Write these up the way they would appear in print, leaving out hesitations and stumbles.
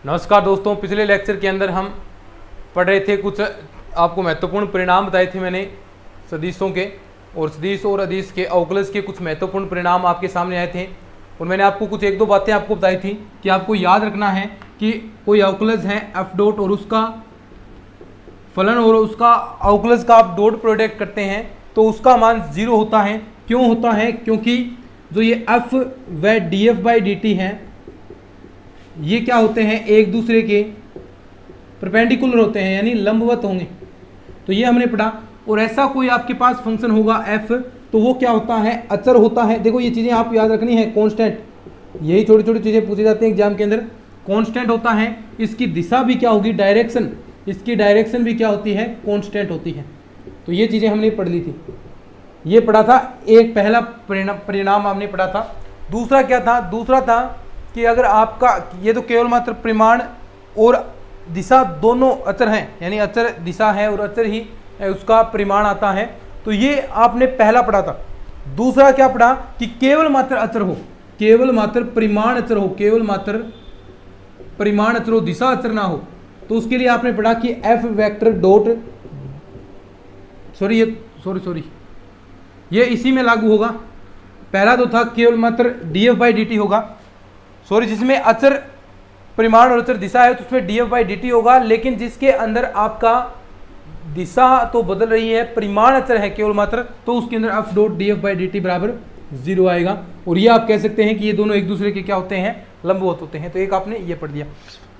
नमस्कार दोस्तों, पिछले लेक्चर के अंदर हम पढ़ रहे थे कुछ आपको महत्वपूर्ण परिणाम बताए थे मैंने सदिशों के, और सदिश और अदिश के अवकलज के कुछ महत्वपूर्ण परिणाम आपके सामने आए थे। और मैंने आपको कुछ एक दो बातें आपको बताई थी कि आपको याद रखना है कि कोई अवकलज है एफ डॉट और उसका फलन और उसका अवकलज का आप डॉट प्रोडक्ट करते हैं तो उसका मान 0 होता है। क्यों होता है? क्योंकि जो ये एफ व D F by D T हैं ये क्या होते हैं, एक दूसरे के परपेंडिकुलर होते हैं, यानी लंबवत होंगे। तो ये हमने पढ़ा। और ऐसा कोई आपके पास फंक्शन होगा एफ, तो वो क्या होता है, अचर होता है। देखो ये चीज़ें आप याद रखनी है, कांस्टेंट, यही छोटी छोटी चीज़ें पूछी जाती हैं एग्जाम के अंदर। कांस्टेंट होता है, इसकी दिशा भी क्या होगी, डायरेक्शन, इसकी डायरेक्शन भी क्या होती है, कांस्टेंट होती है। तो ये चीज़ें हमने पढ़ ली थी, ये पढ़ा था। एक पहला परिणाम हमने पढ़ा था। दूसरा क्या था? दूसरा था कि अगर आपका ये तो केवल मात्र परिमाण और दिशा दोनों अचर हैं, यानी अचर दिशा है और अचर ही उसका परिमाण आता है, तो ये आपने पहला पढ़ा था। दूसरा क्या पढ़ा कि केवल मात्र अचर हो, केवल मात्र परिमाण अचर हो, केवल मात्र परिमाण अचर हो, दिशा अचर ना हो। तो उसके लिए आपने पढ़ा कि एफ वेक्टर डॉट सॉरी ये इसी में लागू होगा। पहला तो था केवल मात्र D F by D T होगा, जिसमें अचर परिमाण और अचर दिशा है तो उसमें D F by D T होगा। लेकिन जिसके अंदर आपका दिशा तो बदल रही है, परिमाण अचर है केवल मात्र, तो उसके अंदर F dot D F by D T बराबर 0 आएगा। और ये आप कह सकते हैं कि ये दोनों एक दूसरे के क्या होते हैं, लंबवत होते हैं। तो एक आपने ये पढ़ दिया।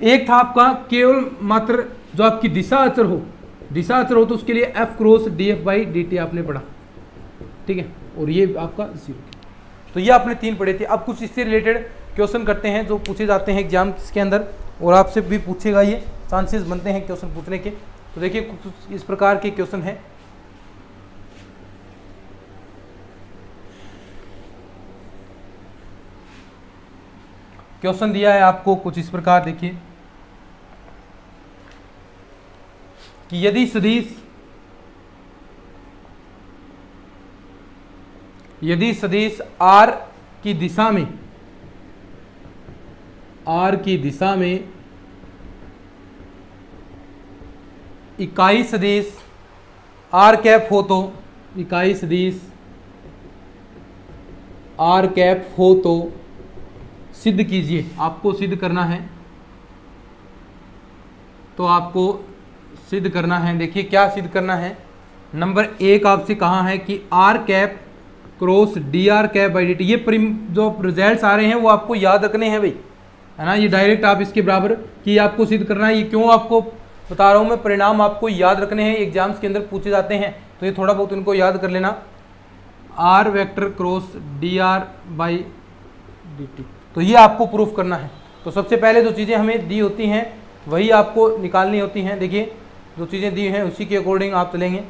एक था आपका केवल मात्र जो आपकी दिशा अचर हो, दिशा अचर हो तो उसके लिए F cross D F by D T आपने पढ़ा, ठीक है। और ये आपका 0। तो ये आपने 3 पढ़े थे। अब कुछ इससे रिलेटेड क्वेश्चन करते हैं जो पूछे जाते हैं एग्जाम के अंदर, और आपसे भी पूछेगा, ये चांसेस बनते हैं क्वेश्चन पूछने के। तो देखिए कुछ इस प्रकार के क्वेश्चन हैं। क्वेश्चन दिया है आपको कुछ इस प्रकार, देखिए कि यदि सदिश r की दिशा में, इकाई सदिश r कैप हो, तो इकाई सदिश r कैप हो तो सिद्ध कीजिए। आपको सिद्ध करना है, तो आपको सिद्ध करना है। देखिए क्या सिद्ध करना है। नंबर 1 आपसे कहा है कि r cap cross D R cap by D T. ये जो रिजल्ट्स आ रहे हैं वो आपको याद रखने हैं भाई, है ना। ये डायरेक्ट आप इसके बराबर कि आपको सिद्ध करना है। ये क्यों आपको बता रहा हूँ मैं, परिणाम आपको याद रखने हैं, एग्जाम्स के अंदर पूछे जाते हैं, तो ये थोड़ा बहुत उनको याद कर लेना। R vector cross D R by D T, तो ये आपको प्रूफ करना है। तो सबसे पहले जो चीज़ें हमें दी होती हैं वही आपको निकालनी होती हैं। देखिए जो चीज़ें दी हैं उसी के अकॉर्डिंग आप चलेंगे।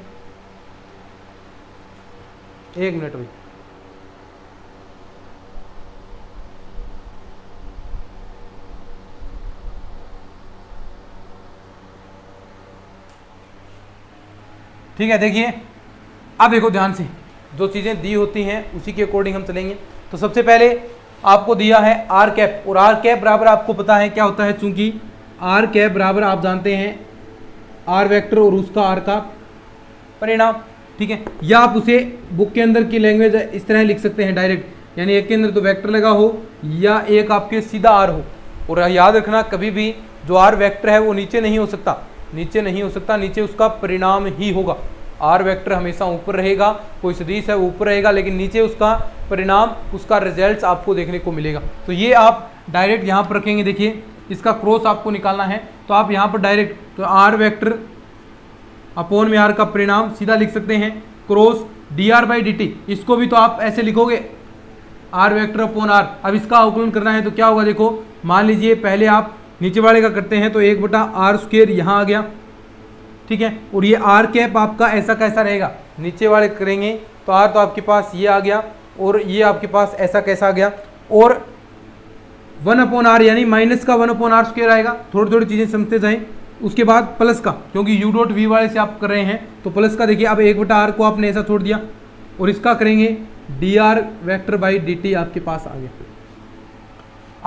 1 मिनट भाई। ठीक है, देखिए अब देखो ध्यान से, जो चीज़ें दी होती हैं उसी के अकॉर्डिंग हम चलेंगे। तो सबसे पहले आपको दिया है आर कैप, और आर कैप बराबर आपको पता है क्या होता है, चूंकि आर कैप बराबर आप जानते हैं आर वेक्टर और उसका आर का परिणाम, ठीक है। या आप उसे बुक के अंदर की लैंग्वेज इस तरह लिख सकते हैं डायरेक्ट, यानी एक के अंदर तो वेक्टर लगा हो या एक आपके सीधा आर हो। और याद रखना कभी भी जो आर वेक्टर है वो नीचे नहीं हो सकता, नीचे नहीं हो सकता, नीचे उसका परिणाम ही होगा। आर वेक्टर हमेशा ऊपर रहेगा, कोई सदिश है ऊपर रहेगा, लेकिन नीचे उसका परिणाम, उसका रिजल्ट्स आपको देखने को मिलेगा। तो ये आप डायरेक्ट यहाँ पर रखेंगे। देखिए इसका क्रॉस आपको निकालना है, तो आप यहाँ पर डायरेक्ट तो आर वेक्टर अपॉन में आर का परिणाम सीधा लिख सकते हैं, cross D R by D T. इसको भी तो आप ऐसे लिखोगे, आर वेक्टर अपॉन आर। अब इसका अवकलन करना है तो क्या होगा, देखो मान लीजिए पहले आप नीचे वाले का करते हैं, तो 1/r² यहाँ आ गया, ठीक है। और ये आर कैप आपका ऐसा कैसा रहेगा, नीचे वाले करेंगे तो आर तो आपके पास ये आ गया, और ये आपके पास ऐसा कैसा आ गया, और 1/r यानी माइनस का 1/r² आएगा। थोड़ी थोड़ी चीज़ें समझते जाएं। उसके बाद प्लस का, क्योंकि यू डॉट वी वाले से आप कर रहे हैं तो प्लस का देखिए अब 1/r को आपने ऐसा छोड़ दिया, और इसका करेंगे D R vector by D T आपके पास आ गया।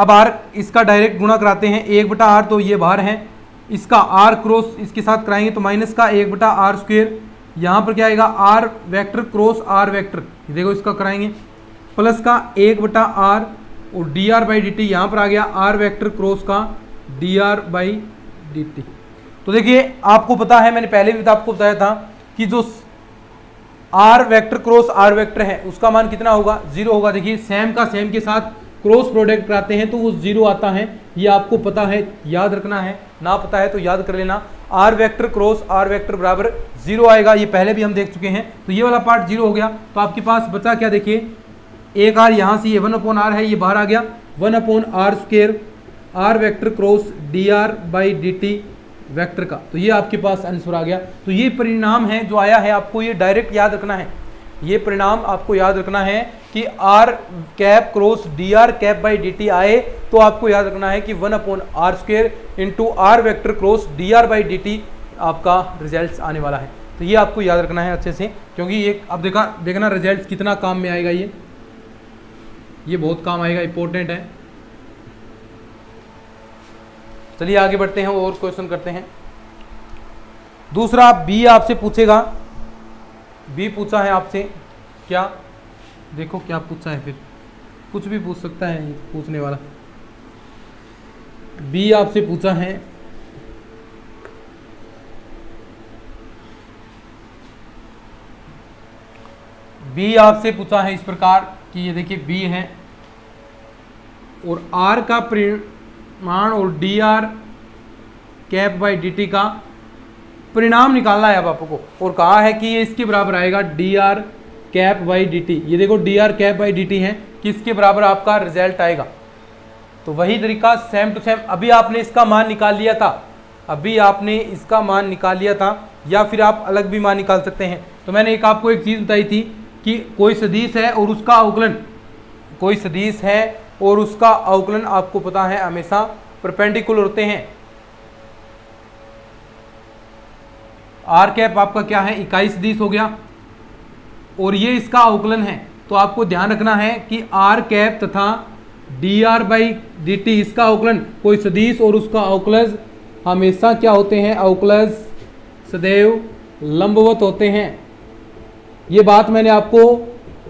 अब आर इसका डायरेक्ट गुणा कराते हैं, 1/r तो ये बाहर है, इसका आर क्रॉस इसके साथ कराएंगे तो माइनस का 1/r स्क्वेयर, यहाँ पर क्या आएगा R vector cross R vector, देखो इसका कराएंगे, प्लस का 1/r और dr/dt यहाँ पर आ गया आर वेक्टर क्रॉस का dr/dt। तो देखिए आपको पता है, मैंने पहले भी आपको बताया था कि जो R vector cross R vector है उसका मान कितना होगा, 0 होगा। देखिए सेम का सेम के साथ क्रॉस प्रोडक्ट कराते हैं तो वो 0 आता है, ये आपको पता है, याद रखना है, ना पता है तो याद कर लेना। R vector cross R vector बराबर 0 आएगा, ये पहले भी हम देख चुके हैं। तो ये वाला पार्ट 0 हो गया, तो आपके पास बचा क्या, देखिए एक आर यहाँ से, ये 1/r है, ये बाहर आ गया 1/r square R vector cross dr/dt vector का। तो ये आपके पास आंसर आ गया। तो ये परिणाम है जो आया है, आपको ये डायरेक्ट याद रखना है, ये परिणाम आपको याद रखना है कि आर कैप क्रॉस dr/dt आए तो आपको याद रखना है कि 1/r square into R vector cross dr/dt आपका रिजल्ट आने वाला है। तो ये आपको याद रखना है अच्छे से, क्योंकि ये अब देखना रिजल्ट कितना काम में आएगा, ये बहुत काम आएगा, इंपॉर्टेंट है। चलिए आगे बढ़ते हैं और क्वेश्चन करते हैं। दूसरा बी आपसे पूछेगा, बी पूछा है आपसे क्या, देखो क्या पूछा है, फिर कुछ भी पूछ सकता है पूछने वाला। बी आपसे पूछा है इस प्रकार कि ये देखिए बी है और आर का परिमाण और dr/dt का परिणाम निकालना है अब आपको, और कहा है कि ये इसके बराबर आएगा dr/dt। ये देखो dr/dt है, किसके बराबर आपका रिजल्ट आएगा। तो वही तरीका सेम टू सेम, अभी आपने इसका मान निकाल लिया था, या फिर आप अलग भी मान निकाल सकते हैं। तो मैंने आपको एक चीज़ बताई थी कि कोई सदिश है और उसका अवकलन, आपको पता है हमेशा परपेंडिकुलर होते हैं। आर कैप आपका क्या है, इकाई सदिश हो गया, और ये इसका अवकलन है। तो आपको ध्यान रखना है कि आर कैप तथा dr/dt इसका अवकलन, कोई सदिश और उसका अवकलज हमेशा क्या होते हैं, अवकलज सदैव लंबवत होते हैं। ये बात मैंने आपको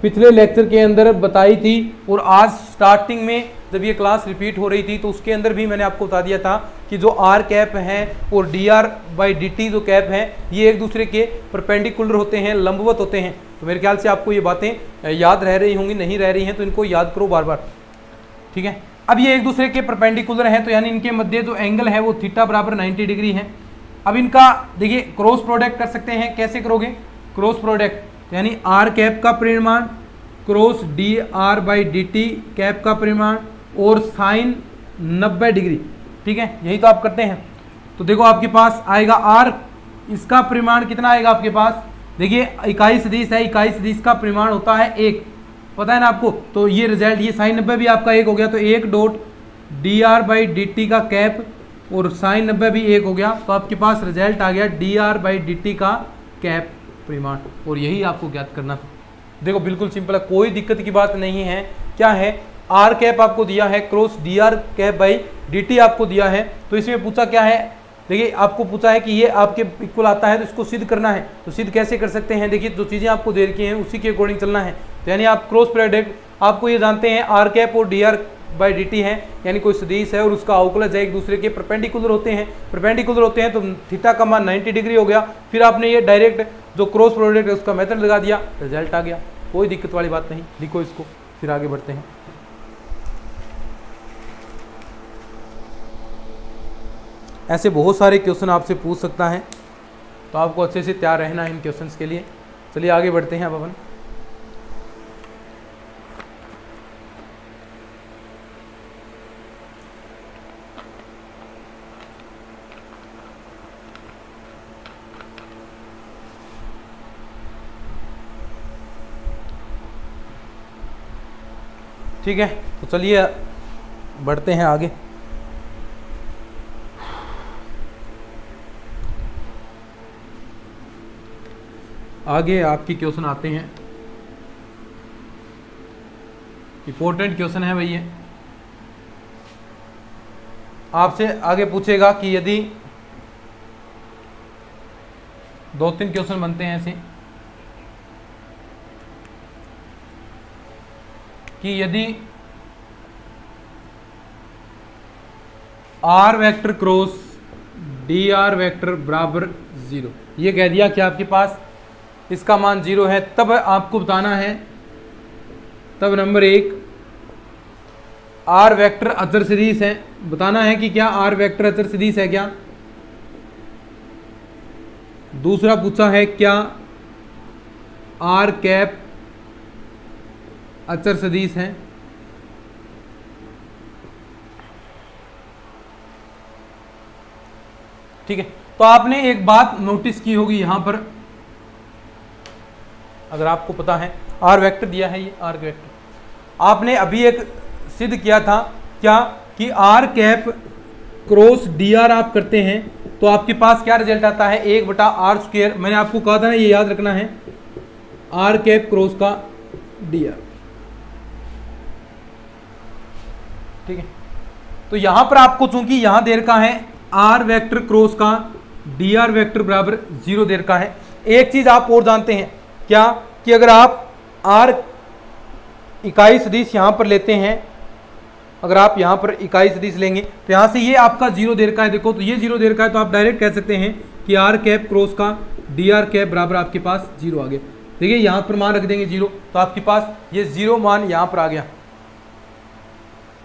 पिछले लेक्चर के अंदर बताई थी, और आज स्टार्टिंग में जब ये क्लास रिपीट हो रही थी तो उसके अंदर भी मैंने आपको बता दिया था कि जो आर कैप हैं और dr/dt जो कैप हैं ये एक दूसरे के परपेंडिकुलर होते हैं, लंबवत होते हैं। तो मेरे ख्याल से आपको ये बातें याद रह रही होंगी, नहीं रह रही हैं तो इनको याद करो बार बार, ठीक है। अब ये एक दूसरे के परपेंडिकुलर हैं, तो यानी इनके मध्य जो एंगल है वो थीटा बराबर 90 डिग्री है। अब इनका देखिए क्रॉस प्रोडक्ट कर सकते हैं, कैसे करोगे क्रॉस प्रोडक्ट, यानी आर कैप का परिमाण क्रॉस dr/dt कैप का परिमाण और साइन 90 डिग्री, ठीक है, यही तो आप करते हैं। तो देखो आपके पास आएगा आर, इसका परिमाण कितना आएगा आपके पास, देखिए इकाई सदिश है, इकाई सदिश का परिमाण होता है 1, पता है ना आपको। तो ये रिजल्ट, ये साइन 90 भी आपका 1 हो गया, तो 1.dr/dt का कैप और साइन 90 भी 1 हो गया, तो आपके पास रिजल्ट आ गया dr/dt का कैप परिमाण, और यही आपको ज्ञात करना था। देखो बिल्कुल सिंपल है, कोई दिक्कत की बात नहीं है। क्या है, आर कैप आपको दिया है, क्रॉस dr/dt आपको दिया है, तो इसमें पूछा क्या है, देखिए आपको पूछा है कि ये आपके इक्वल आता है तो इसको सिद्ध करना है। तो सिद्ध कैसे कर सकते हैं, देखिए जो चीज़ें आपको दे रखी हैं उसी के अकॉर्डिंग चलना है। तो यानी आप क्रॉस प्रोडक्ट, आपको ये जानते हैं आर कैप और dr/dt है, यानी कोई सदिश है और उसका अवकलज है, एक दूसरे के परपेंडिकुलर होते हैं, तो थीटा का मान 90 डिग्री हो गया। फिर आपने ये डायरेक्ट जो क्रॉस प्रोडक्ट है उसका मेथड लगा दिया, रिजल्ट आ गया, कोई दिक्कत वाली बात नहीं। लिखो इसको, फिर आगे बढ़ते हैं। ऐसे बहुत सारे क्वेश्चन आपसे पूछ सकता है, तो आपको अच्छे से तैयार रहना है इन क्वेश्चंस के लिए। चलिए आगे बढ़ते हैं अब अपन। ठीक है, तो चलिए बढ़ते हैं आगे। आगे आपकी क्वेश्चन आते हैं, इंपॉर्टेंट क्वेश्चन है भाई ये। आपसे आगे पूछेगा कि यदि 2-3 क्वेश्चन बनते हैं ऐसे कि यदि R vector cross D R vector बराबर 0, ये कह दिया कि आपके पास इसका मान 0 है, तब आपको बताना है, तब नंबर 1 आर वेक्टर अचर सदिश है, बताना है कि क्या आर वेक्टर अचर सदिश है क्या। दूसरा पूछा है क्या आर कैप अचर सदिश है। ठीक है, तो आपने एक बात नोटिस की होगी यहां पर, अगर आपको पता है आर वेक्टर दिया है, ये आर वेक्टर आपने अभी एक सिद्ध किया था क्या कि R cap cross D R आप करते हैं तो आपके पास क्या रिजल्ट आता है 1/r²। मैंने आपको कहा था ना, ये याद रखना है, आर कैप क्रॉस का डी आर। ठीक है, तो यहां पर आपको चूंकि यहां दे रखा है आर वेक्टर क्रॉस का डी आर वेक्टर बराबर 0 दे रखा है। एक चीज आप और जानते हैं क्या कि अगर आप आर इकाई सदिश यहां पर लेते हैं, अगर आप यहां पर इकाई सदिश लेंगे तो यहां से ये आपका 0 दे रखा है, देखो तो ये 0 दे रखा है, तो आप डायरेक्ट कह सकते हैं कि आर कैप क्रॉस का डी आर कैप बराबर आपके पास 0 आ गया। देखिए यहां पर मान रख देंगे 0, तो आपके पास ये 0 मान यहां पर आ गया।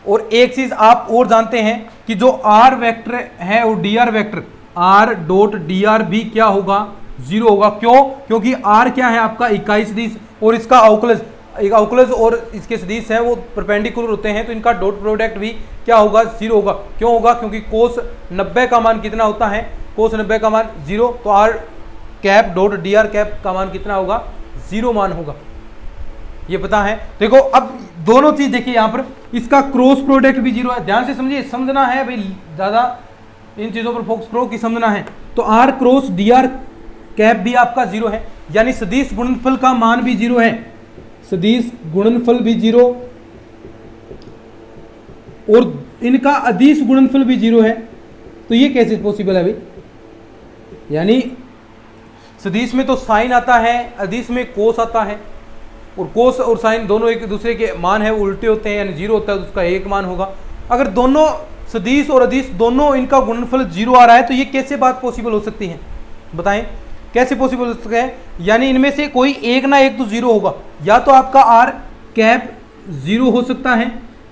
और एक चीज आप और जानते हैं कि जो आर वेक्टर है और D R vector R dot D are भी क्या होगा 0 होगा। क्यों? क्योंकि आर क्या है आपका इकाई सदिश और इसका अवकलज, एक अवकलज और इसके सदिश है वो परपेंडिकुलर होते हैं, तो इनका डॉट प्रोडक्ट भी क्या होगा 0 होगा। क्यों होगा? क्योंकि कोस 90 का मान कितना होता है, कोस 90 का मान 0, तो R cap dot D R cap का मान कितना होगा 0 मान होगा, ये पता है। देखो अब दोनों चीज देखिए, यहां पर इसका क्रॉस प्रोडक्ट भी 0 है, ध्यान से समझिए, समझना है भाई, ज्यादा इन चीजों पर फोकस करो कि समझना है। तो R cross D R cap भी आपका 0 है, यानी सदिश गुणनफल का मान भी 0 है, सदिश गुणनफल भी 0 और इनका अदिश गुणनफल भी 0 है। तो ये कैसे पॉसिबल है भाई? यानी सदिश में तो साइन आता है, अदिश में कोस आता है, और कोस और साइन दोनों एक दूसरे के मान है वो उल्टे होते हैं, यानी 0 होता है तो उसका एक मान होगा। अगर दोनों सदिश और अदिश दोनों इनका गुणनफल 0 आ रहा है तो ये कैसे बात पॉसिबल हो सकती है, बताएं कैसे पॉसिबल हो सकता है? यानी इनमें से कोई एक ना एक तो 0 होगा, या तो आपका आर कैप 0 हो सकता है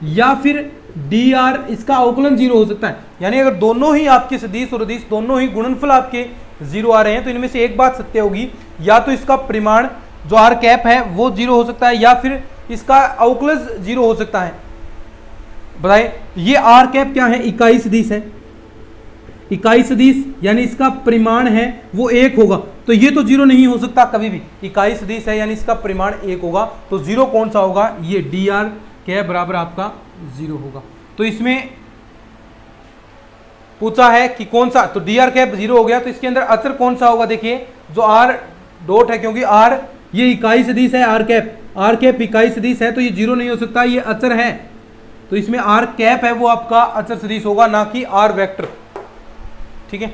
या फिर डी आर इसका अवकलन 0 हो सकता है। यानी अगर दोनों ही आपके सदिश और अदिश दोनों ही गुणनफल आपके 0 आ रहे हैं तो इनमें से एक बात सत्य होगी, या तो इसका परिमाण जो आर कैप है वो 0 हो सकता है या फिर इसका अवकलज 0 हो सकता है। बताइए, ये आर कैप क्या है? इकाई सदिश है, इकाई सदिश यानी इसका परिमाण है वो 1 होगा, तो ये तो 0 नहीं हो सकता कभी भी, इकाई सदिश है यानी इसका परिमाण 1 होगा, तो 0 कौन सा होगा? ये डी आर कैप बराबर आपका 0 होगा। तो इसमें पूछा है कि कौन सा, तो डी आर कैप 0 हो गया, तो इसके अंदर अचर कौन सा होगा? देखिए जो आर डॉट है, क्योंकि आर ये इकाई सदिश है, आर कैप इकाई सदिश है तो ये 0 नहीं हो सकता, ये अचर है, तो इसमें आर कैप है वो आपका अचर सदिश होगा, ना कि आर वेक्टर। ठीक है,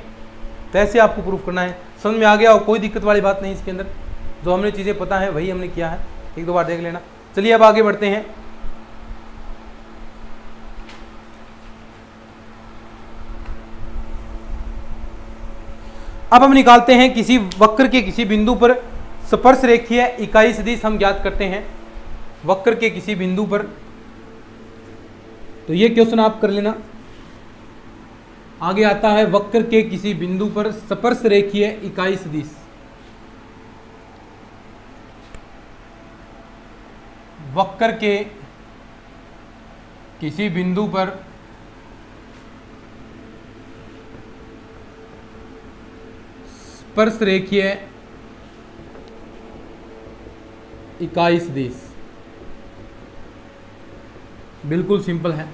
तो ऐसे आपको प्रूफ करना है। समझ में आ गया? और कोई दिक्कत वाली बात नहीं इसके अंदर, जो हमने चीजें पता है वही हमने किया है, एक दो बार देख लेना। चलिए अब आगे बढ़ते हैं। अब हम निकालते हैं किसी वक्र के किसी बिंदु पर स्पर्श रेखीय इकाई सदिश हम ज्ञात करते हैं, वक्र के किसी बिंदु पर। तो ये क्वेश्चन आप कर लेना। आगे आता है वक्र के किसी बिंदु पर स्पर्श रेखीय इकाई सदिश। वक्र के किसी बिंदु पर स्पर्श रेखीय इकाई सदिश, बिल्कुल सिंपल है।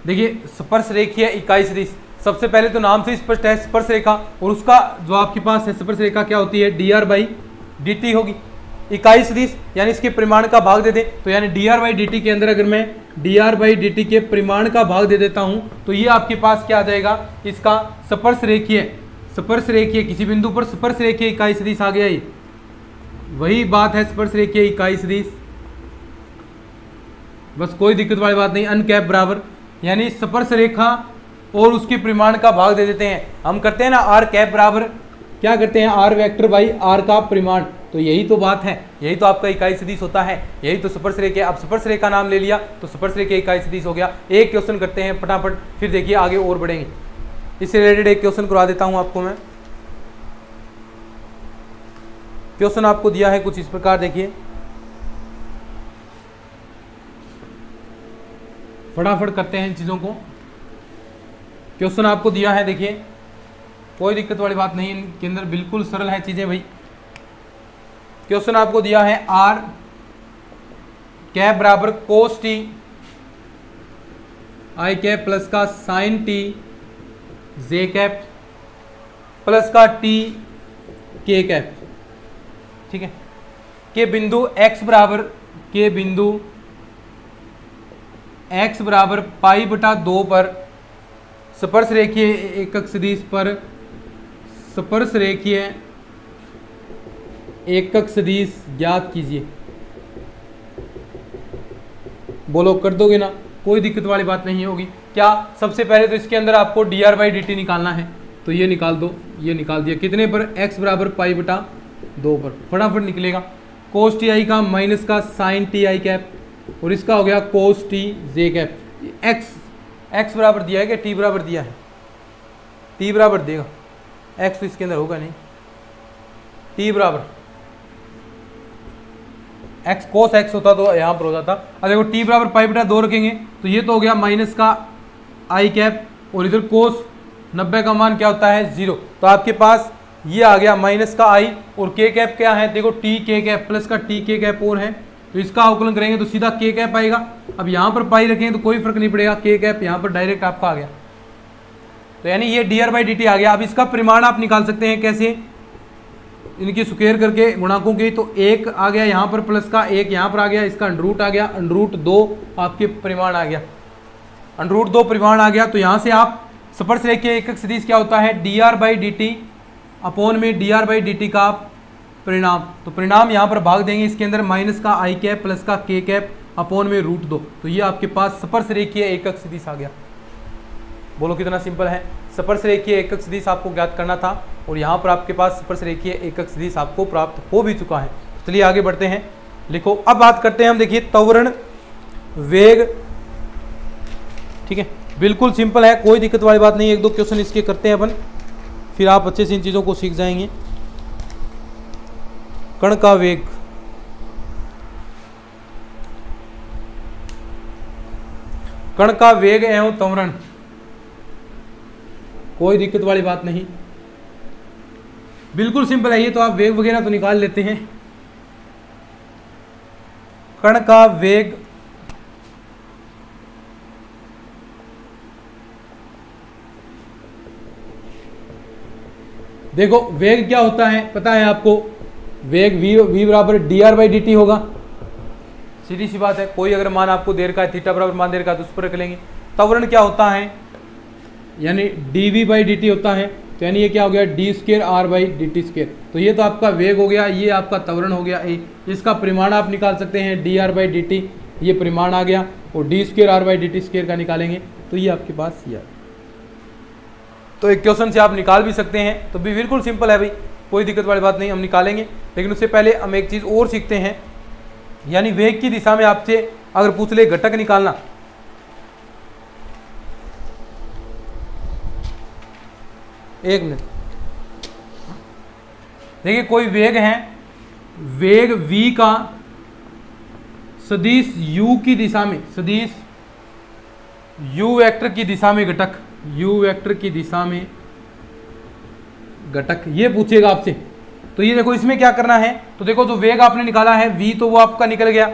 देखिए स्पर्श रेखीय इकाई सदिश, सबसे पहले तो नाम से स्पष्ट है स्पर्श रेखा, और उसका जो आपके पास है स्पर्श रेखा क्या होती है? D R by D T होगी, इकाई सदिश यानी इसके परिमाण का भाग दे दें, तो यानी dr/dt के अंदर अगर मैं dr/dt के परिमाण का भाग दे देता हूं तो ये आपके पास क्या आ जाएगा, इसका स्पर्श रेखीय किसी बिंदु पर स्पर्श रेखीय इकाई सदिश आ गया। ये वही बात है स्पर्श रेखीय इकाई सदिश, बस कोई दिक्कत वाली बात नहीं। अन कैप बराबर यानी स्पर्श रेखा और उसके परिमाण का भाग दे देते हैं। हम करते हैं ना आर कैप बराबर क्या करते हैं, आर वेक्टर बाई आर का परिमाण। तो यही तो बात है, यही तो आपका इकाई सदिश होता है, यही तो स्पर्श रेखा। अब स्पर्श रेखा नाम ले लिया तो स्पर्श रेखा इकाई सदिश हो गया। एक क्वेश्चन करते हैं फटाफट, फिर देखिए आगे और बढ़ेंगे। इससे रिलेटेड एक क्वेश्चन करवा देता हूं आपको मैं। क्वेश्चन आपको दिया है कुछ इस प्रकार, देखिए फटाफट करते हैं इन चीजों को। क्वेश्चन आपको दिया है, देखिए कोई दिक्कत वाली बात नहीं, इनके अंदर बिल्कुल सरल है चीजें भाई। क्वेश्चन आपको दिया है आर कैप बराबर cos T I cap plus का साइन टी जे कैप प्लस का टी के कैप, ठीक है, के बिंदु x बराबर पाई बटा 2 पर स्पर्श रेखीय एकक सदिश पर स्पर्श रेखीय एकक सदिश ज्ञात कीजिए। बोलो कर दोगे ना, कोई दिक्कत वाली बात नहीं होगी। क्या सबसे पहले तो इसके अंदर आपको dr/dt निकालना है, तो ये निकाल दो, ये निकाल दिया कितने पर, x बराबर पाई बटा 2 पर, फटाफट निकलेगा। कोस टी आई का माइनस का साइन टी आई कैप और इसका हो गया कोस टी जे कैप। x बराबर दिया है क्या, t बराबर दिया है, t बराबर देगा, x तो इसके अंदर होगा नहीं, t बराबर x कोस x होता तो यहाँ पर हो जाता। अब देखो t बराबर पाई बटा 2 रखेंगे तो ये तो हो गया माइनस का आई कैप और इधर कोस 90 का मान क्या होता है 0, तो आपके पास ये आ गया माइनस का आई और के कैप क्या है, देखो टी के कैप प्लस का टी के कैप और है, तो इसका अवकलन करेंगे तो सीधा के कैप आएगा। अब यहाँ पर पाई रखेंगे तो कोई फर्क नहीं पड़ेगा, के कैप यहाँ पर डायरेक्ट आपका आ गया, तो यानी ये dr/dt आ गया। अब इसका परिमाण आप निकाल सकते हैं कैसे, इनकी स्क्वायर करके गुणाकों की, तो एक आ गया यहाँ पर प्लस का, एक यहाँ पर आ गया, इसका अंडरूट आ गया, अंडरूट 2 आपके परिमाण आ गया, अंडरूट 2 परिमाण आ गया। तो यहाँ से आप स्पर्श रेखीय एकक सदिश क्या होता है, dr/dt अपॉन में dr/dt का परिणाम, तो परिणाम यहाँ पर भाग देंगे इसके अंदर माइनस का आई कैप प्लस का के कैप अपॉन में √2, तो ये आपके पास स्पर्श रेखीय एकक सदिश आ गया। बोलो कितना सिंपल है, स्पर्श रेखीय एकक सदिश आपको ज्ञात करना था और यहाँ पर आपके पास स्पर्श रेखीय एकक सदिश आपको प्राप्त हो भी चुका है। तो चलिए आगे बढ़ते हैं, लिखो। अब बात करते हैं हम, देखिए त्वरण वेग, ठीक है, बिल्कुल सिंपल है, कोई दिक्कत वाली बात नहीं। एक दो क्वेश्चन इसके करते हैं अपन, फिर आप अच्छे से इन चीजों को सीख जाएंगे। कण का वेग, कण का वेग एवं त्वरण, कोई दिक्कत वाली बात नहीं, बिल्कुल सिंपल है ये, तो आप वेग वगैरह तो निकाल लेते हैं। कण का वेग देखो, वेग क्या होता है पता है आपको, वेग v बराबर dr/dt होगा, सीधी सी बात है। कोई अगर मान आपको दे रखा है, थीटा बराबर मान दे रखा है तो उस पर रख लेंगे। त्वरण क्या होता है, यानी dv/dt होता है, तो यानी ये क्या हो गया d² r/dt², तो ये तो आपका वेग हो गया, ये आपका त्वरण हो गया a। इसका परिमाण आप निकाल सकते हैं dr/dt, ये परिमाण आ गया, और d² r/dt² का निकालेंगे तो ये आपके पास ये। तो एक क्वेश्चन से आप निकाल भी सकते हैं, तो भी बिल्कुल सिंपल है भाई, कोई दिक्कत वाली बात नहीं, हम निकालेंगे। लेकिन उससे पहले हम एक चीज़ और सीखते हैं, यानी वेग की दिशा में आपसे अगर पूछ ले घटक निकालना, एक मिनट, देखिए कोई वेग है, वेग v का सदिश u की दिशा में, सदिश u वेक्टर की दिशा में घटक, u वेक्टर की दिशा में घटक, ये पूछेगा आपसे। तो ये देखो इसमें क्या करना है, तो देखो जो वेग आपने निकाला है v, तो वो आपका निकल गया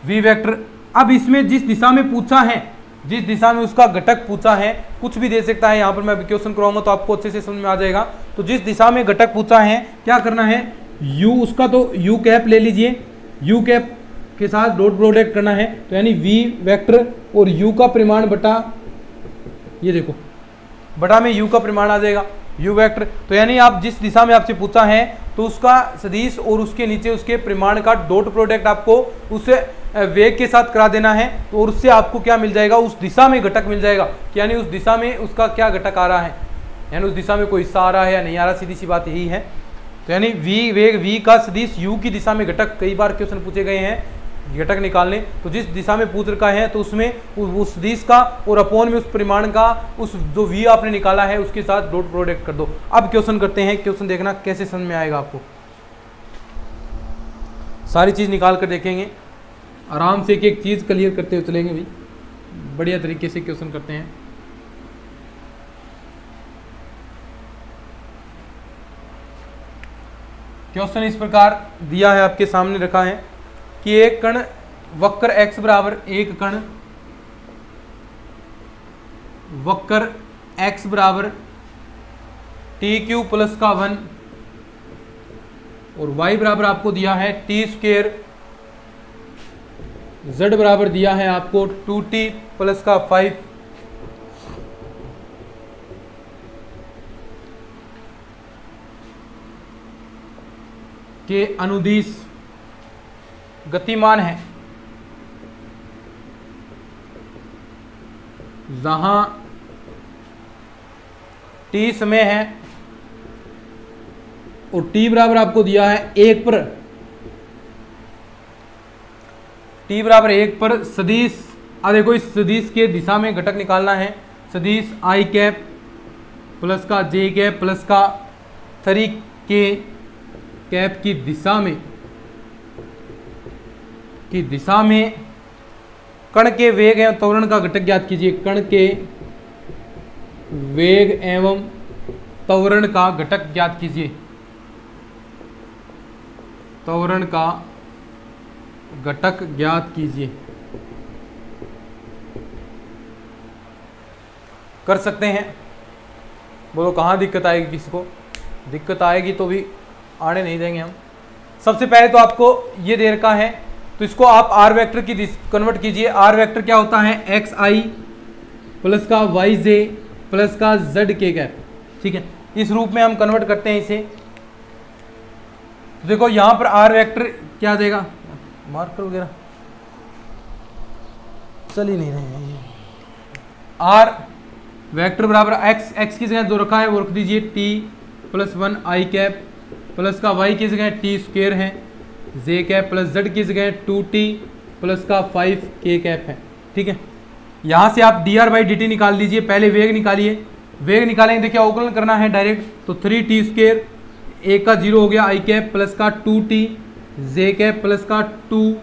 v वेक्टर। अब इसमें जिस दिशा में पूछा है, जिस दिशा में उसका घटक पूछा है, कुछ भी दे सकता है, यहाँ पर मैं क्वेश्चन कराऊंगा तो आपको अच्छे से समझ में आ जाएगा। तो जिस दिशा में घटक पूछा है, क्या करना है, यू उसका तो यू कैप ले लीजिए, यू कैप के साथ डॉट प्रोडक्ट करना है, तो यानी वी वेक्टर और यू का परिमाण बटा, ये देखो बटा में यू का परिमाण आ जाएगा, यू वेक्टर। तो यानी आप जिस दिशा में आपसे पूछा है तो उसका सदिश और उसके नीचे उसके परिमाण का डॉट प्रोडक्ट आपको उस वेग के साथ करा देना है, तो और उससे आपको क्या मिल जाएगा, उस दिशा में घटक मिल जाएगा, यानी उस दिशा में उसका क्या घटक आ रहा है, यानी उस दिशा में कोई हिस्सा आ रहा है या नहीं आ रहा, सीधी सी बात यही है। तो यानी वी वेग वी का सदिश यू की दिशा में घटक, कई बार क्वेश्चन पूछे गए हैं घटक निकालने, तो जिस दिशा में पूछ रखा है तो उसमें उस सदिश का और अपोन में उस परिमाण का उस जो वी आपने निकाला है उसके साथ डॉट प्रोडक्ट कर दो। अब क्वेश्चन करते हैं, क्वेश्चन देखना कैसे समझ में आएगा आपको, सारी चीज निकाल कर देखेंगे, आराम से एक एक चीज क्लियर करते हुए चलेंगे भाई, बढ़िया तरीके से क्वेश्चन करते हैं। क्वेश्चन इस प्रकार दिया है, आपके सामने रखा है कि एक कण वक्र x बराबर, एक कण वक्र x बराबर TQ प्लस का 1 और y बराबर आपको दिया है t स्क्वेयर, z बराबर दिया है आपको 2t प्लस का 5, के अनुदिश गतिमान है, जहां t समय है और t बराबर आपको दिया है 1 पर, t बराबर 1 पर सदिश, अब देखो इस सदिश के दिशा में घटक निकालना है, सदिश i कैप प्लस का j कैप प्लस का 3 k कैप की दिशा में कण के वेग एवं त्वरण का घटक ज्ञात कीजिए, कण के वेग एवं त्वरण का घटक ज्ञात कीजिए, त्वरण का घटक ज्ञात कीजिए। कर सकते हैं, बोलो कहाँ दिक्कत आएगी, किसी को दिक्कत आएगी तो भी आने नहीं देंगे हम। सबसे पहले तो आपको ये दे रखा है, तो इसको आप आर वेक्टर की कन्वर्ट कीजिए। आर वेक्टर क्या होता है, एक्स आई प्लस का वाई जे प्लस का जेड के कैप, ठीक है, इस रूप में हम कन्वर्ट करते हैं इसे। तो देखो यहां पर आर वेक्टर क्या देगा, मार्कर वगैरह चल ही नहीं रहे हैं, आर वेक्टर बराबर एक्स, एक्स की जगह जो रखा है वो रख दीजिए टी प्लस 1 आई कैप प्लस का वाई की जगह टी स्क्वेयर है, जे कैप प्लस जेड की जगह 2t प्लस का 5 के कैप है, ठीक है। यहाँ से आप D R by D T निकाल लीजिए, पहले वेग निकालिए, वेग निकालेंगे देखिए अवकलन करना है डायरेक्ट, तो 3t स्क्वेयर, एक का 0 हो गया आई कैप प्लस का 2t जे कैप प्लस का 2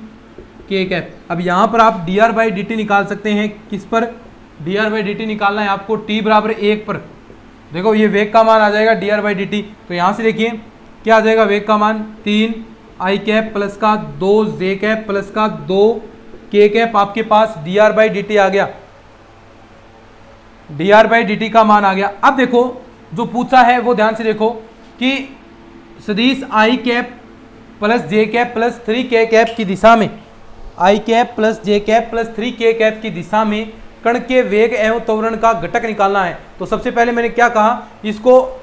के कैप। अब यहाँ पर आप D R by D T निकाल सकते हैं, किस पर, D R by D T निकालना है आपको t बराबर 1 पर। देखो ये वेग का मान आ जाएगा D R by D T, तो यहाँ से देखिए क्या आ जाएगा, वेग का मान 3 आई कैप प्लस का 2 जे कैप प्लस का 2 के कैप, आपके पास D R by D T आ गया, D R by D T का मान आ गया। अब देखो जो पूछा है वो ध्यान से देखो कि सदिश आई कैप प्लस जे कैप प्लस 3 के कैप की दिशा में, आई कैप प्लस जे कैप प्लस 3 के कैप की दिशा में कण के वेग एवं त्वरण का घटक निकालना है। तो सबसे पहले मैंने क्या कहा, इसको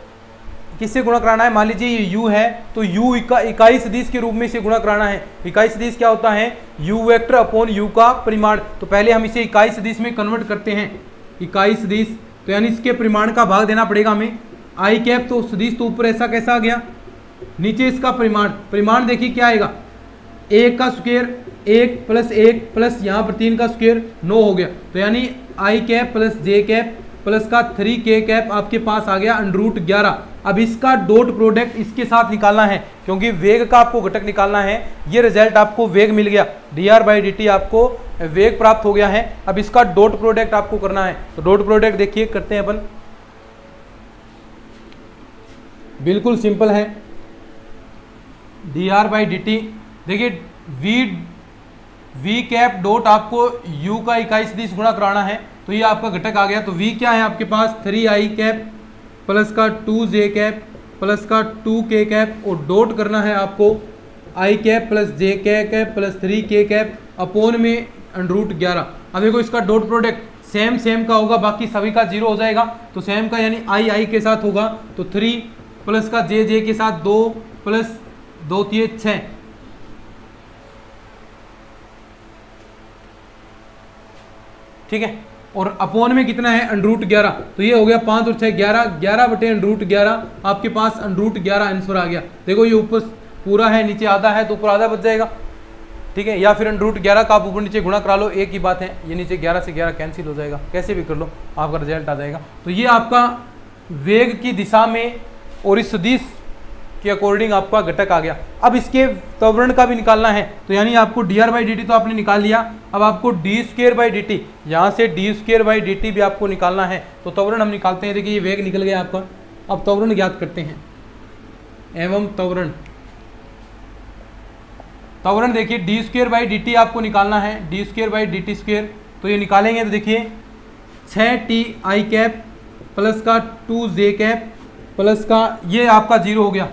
किससे गुणा कराना है, मान लीजिए ये u है तो u इकाई सदिश के रूप में इसे गुणा कराना है। इकाई सदिश क्या होता है, u वेक्टर अपॉन u का परिमाण, तो पहले हम इसे इकाई सदिश में कन्वर्ट करते हैं, इकाई सदिश, तो यानी इसके परिमाण का भाग देना पड़ेगा हमें। आई कैप तो सदिश तो ऊपर ऐसा कैसा आ गया, नीचे इसका परिमाण, परिमाण देखिए क्या आएगा, 1 का स्क्वायर 1 प्लस 1 प्लस यहाँ पर 3 का स्क्वायर 9 हो गया, तो यानी आई कैप प्लस जे कैप प्लस का 3 के कैप आपके पास आ गया √11। अब इसका डॉट प्रोडक्ट इसके साथ निकालना है, क्योंकि वेग का आपको घटक निकालना है। ये रिजल्ट आपको वेग मिल गया, D R by D T आपको वेग प्राप्त हो गया है। अब इसका डॉट प्रोडक्ट आपको करना है, तो डॉट प्रोडक्ट देखिए करते हैं अपन, बिल्कुल सिंपल है, D R by D T देखिए वी कैप डॉट आपको यू का इकाई सदिश गुणा कराना है, तो ये आपका घटक आ गया। तो v क्या है आपके पास, 3 आई कैप प्लस का 2 जे कैप प्लस का 2k कैप और डॉट करना है आपको i cap plus j cap plus 3k cap upon में √11। अब देखो इसका डॉट प्रोडक्ट सेम का होगा, बाकी सभी का 0 हो जाएगा, तो सेम का यानी i के साथ होगा, तो 3 प्लस का j के साथ 2 प्लस 2 3 6, ठीक है। और अपोन में कितना है √11, तो ये हो गया 5 और 6 11, 11 बटे √11, आपके पास √11 आंसर आ गया। देखो ये ऊपर पूरा है, नीचे आधा है, तो ऊपर आधा बच जाएगा, ठीक है। या फिर √11 का आप ऊपर नीचे गुणा करा लो, एक ही बात है, ये नीचे 11 से 11 कैंसिल हो जाएगा, कैसे भी कर लो आपका रिजल्ट आ जाएगा। तो ये आपका वेग की दिशा में और इस सदिश के अकॉर्डिंग आपका घटक आ गया। अब इसके त्वरण का भी निकालना है, तो यानी आपको dr/dt तो आपने निकाल लिया, अब आपको d²/dt, यहाँ से d²/dt भी आपको निकालना है, तो त्वरण हम निकालते हैं। देखिए ये वेग निकल गया आपका, अब त्वरण ज्ञात करते हैं। एवं त्वरण देखिए d²/dt आपको निकालना है, d²/dt², तो ये निकालेंगे तो देखिए 6ti कैप प्लस का 2j कैप प्लस का ये आपका 0 हो गया,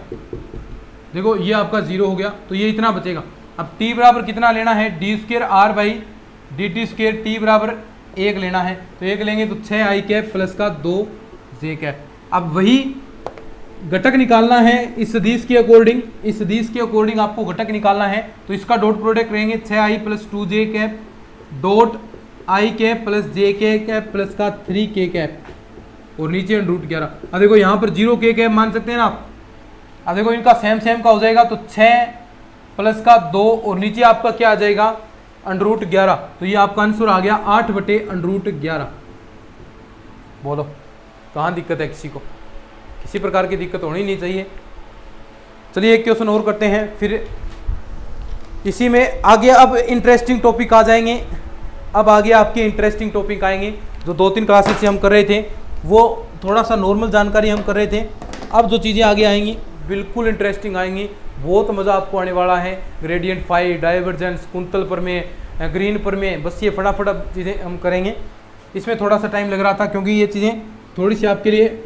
देखो ये आपका 0 हो गया, तो ये इतना बचेगा। अब t बराबर कितना लेना है, d²r/dt², t बराबर 1 लेना है, तो 1 लेंगे तो 6i कैप प्लस का 2j कैप। अब वही घटक निकालना है इस सदिश के अकॉर्डिंग, इस सदिश के अकॉर्डिंग आपको घटक निकालना है, तो इसका डॉट प्रोडक्ट रहेंगे 6i plus 2j cap dot i cap plus j cap plus का 3k कैप और नीचे √11। अब देखो यहाँ पर 0k कैप मान सकते हैं ना आप। अब देखो इनका सेम का हो जाएगा, तो 6 प्लस का 2 और नीचे आपका क्या आ जाएगा √11, तो ये आपका आंसर आ गया 8 बटे √11। बोलो कहाँ दिक्कत है किसी को, किसी प्रकार की दिक्कत होनी नहीं चाहिए। चलिए एक क्वेश्चन और करते हैं, फिर इसी में आगे अब इंटरेस्टिंग टॉपिक आ जाएंगे। अब आगे आपके इंटरेस्टिंग टॉपिक आएंगे, जो 2-3 क्लासेस से हम कर रहे थे वो थोड़ा सा नॉर्मल जानकारी हम कर रहे थे, अब जो चीज़ें आगे आएंगी बिल्कुल इंटरेस्टिंग आएंगी, बहुत मज़ा आपको आने वाला है। ग्रेडियंट फाई, डाइवर्जेंस, कुंतल प्रमेय, ग्रीन प्रमेय, बस ये फटाफट अब चीज़ें हम करेंगे। इसमें थोड़ा सा टाइम लग रहा था क्योंकि ये चीज़ें थोड़ी सी आपके लिए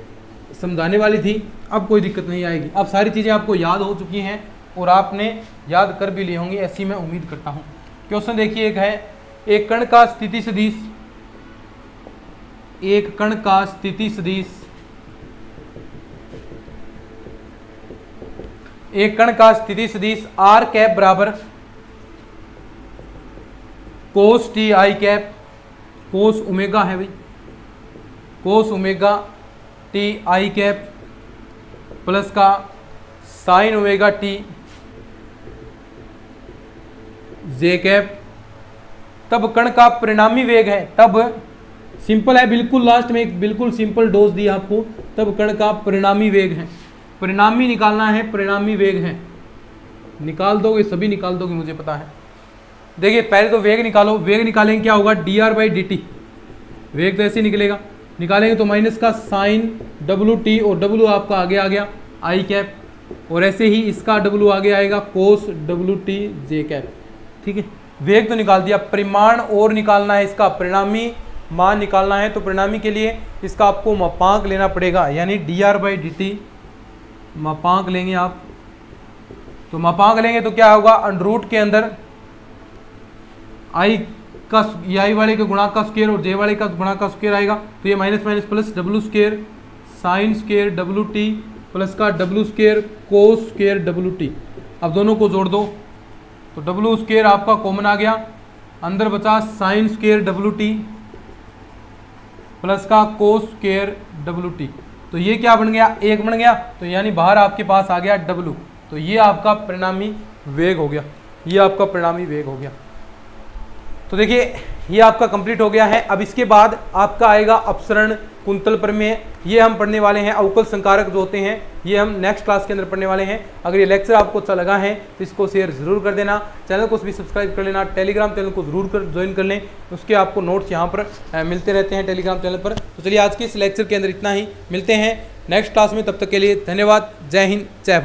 समझाने वाली थी, अब कोई दिक्कत नहीं आएगी। अब सारी चीज़ें आपको याद हो चुकी हैं और आपने याद कर भी ली होंगी, ऐसी मैं उम्मीद करता हूँ। क्वेश्चन देखिए, एक है एक कण का स्थिति सदिश, एक कण का स्थिति सदिश, एक कण का स्थिति सदिश r कैप बराबर cos t i cap, cos omega है भाई, cos omega t i cap plus का sin omega t j cap. तब कण का परिणामी वेग है, तब सिंपल है बिल्कुल, लास्ट में एक बिल्कुल सिंपल डोज दिया आपको, तब कण का परिणामी वेग है, परिणामी निकालना है, परिणामी वेग है, निकाल दोगे सभी निकाल दोगे मुझे पता है। देखिए पहले तो वेग निकालो, वेग निकालेंगे क्या होगा dr/dt, वेग तो ऐसे ही निकलेगा, निकालेंगे तो माइनस का साइन wt और w आपका आगे आ गया i कैप, और ऐसे ही इसका w आगे आएगा कोस wt j कैप, ठीक है। वेग तो निकाल दिया, परिमाण और निकालना है, इसका परिणामी मान निकालना है, तो परिणामी के लिए इसका आपको मापांक लेना पड़ेगा, यानी dr/dt मापांक लेंगे आप, तो मापांक लेंगे तो क्या होगा, √ के अंदर i का i वाले के गुणा का स्क्वायर और j वाले का गुणा का स्क्वायर आएगा, तो ये minus minus plus w² sine square wt plus का w² कोस स्क्वायर wt। अब दोनों को जोड़ दो तो w² आपका कॉमन आ गया, अंदर बचा साइन स्क्वायर wt प्लस का कोस स्क्वायर wt, तो ये क्या बन गया, 1 बन गया, तो यानी बाहर आपके पास आ गया w, तो ये आपका परिणामी वेग हो गया, ये आपका परिणामी वेग हो गया। तो देखिए ये आपका कंप्लीट हो गया है। अब इसके बाद आपका आएगा अपसरण, कुंतल प्रमेय, ये हम पढ़ने वाले हैं। अवकल संकारक जो होते हैं ये हम नेक्स्ट क्लास के अंदर पढ़ने वाले हैं। अगर ये लेक्चर आपको अच्छा लगा है तो इसको शेयर जरूर कर देना, चैनल को भी सब्सक्राइब कर लेना, टेलीग्राम चैनल को जरूर कर ज्वाइन कर लें, उसके आपको नोट्स यहाँ पर मिलते रहते हैं टेलीग्राम चैनल पर। तो चलिए आज के इस लेक्चर के अंदर इतना ही, मिलते हैं नेक्स्ट क्लास में, तब तक के लिए धन्यवाद। जय हिंद, जय भारत।